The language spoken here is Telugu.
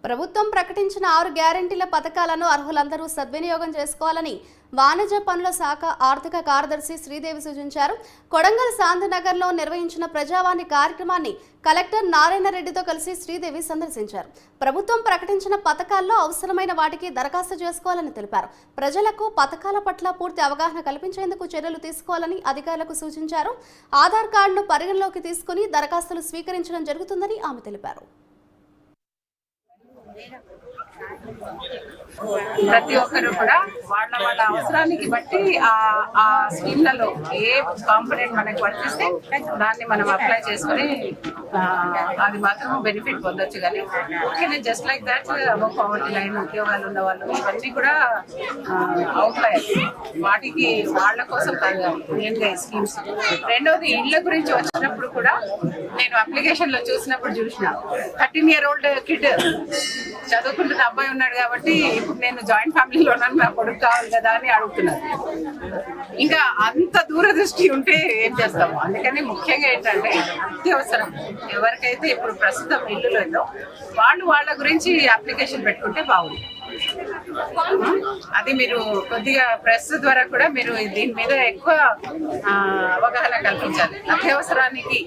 ప్రభుత్వం ప్రకటించిన 6 గ్యారెంటీల పథకాలను అర్హులందరూ సద్వినియోగం చేసుకోవాలని వాణిజ్య పనుల శాఖ ఆర్థిక కార్యదర్శి శ్రీదేవి సూచించారు. కొడంగల్ శాంతినగర్లో నిర్వహించిన ప్రజావాణి కార్యక్రమాన్ని కలెక్టర్ నారాయణ రెడ్డితో కలిసి శ్రీదేవి సందర్శించారు. ప్రభుత్వం ప్రకటించిన పథకాల్లో అవసరమైన వాటికి దరఖాస్తు చేసుకోవాలని తెలిపారు. ప్రజలకు పథకాల పట్ల పూర్తి అవగాహన కల్పించేందుకు చర్యలు తీసుకోవాలని అధికారులకు సూచించారు. ఆధార్ కార్డును పరిగణలోకి తీసుకుని దరఖాస్తులు స్వీకరించడం జరుగుతుందని ఆమె తెలిపారు. ప్రతి ఒక్కరు కూడా వాళ్ళ వాళ్ళ అవసరానికి బట్టి ఆ స్కీమ్లలో ఏ కాంపోనెంట్ మనకు వర్తిస్తే దాన్ని మనం అప్లై చేసుకుని అది మాత్రం బెనిఫిట్ పొందొచ్చు. కానీ okay, just like that poverty line ఉద్యోగాలు ఉన్న వాళ్ళు ఇవన్నీ కూడా అవుట్లయర్, వాటికి వాళ్ళ కోసం మెయిన్గా స్కీమ్స్. రెండోది ఇళ్ల గురించి వచ్చినప్పుడు కూడా నేను అప్లికేషన్ లో చూసినప్పుడు చూసిన 13 year old కిడ్ చదువుకుంటున్న అబ్బాయి ఉన్నాడు కాబట్టి ఇప్పుడు నేను జాయింట్ ఫ్యామిలీలో ఉన్నాను, నా కొడుకు కావాలి కదా అని అడుగుతున్నాను. ఇంకా అంత దూరదృష్టి ఉంటే ఏం చేస్తాము. అందుకని ముఖ్యంగా ఏంటంటే అత్యవసరం ఎవరికైతే ఇప్పుడు ప్రస్తుతం ఇల్లు లేదో వాళ్ళు వాళ్ళ గురించి అప్లికేషన్ పెట్టుకుంటే బాగుంది. అది మీరు కొద్దిగా ప్రెస్ ద్వారా కూడా మీరు దీని మీద ఎక్కువ అవగాహన కల్పించాలి. అత్యవసరానికి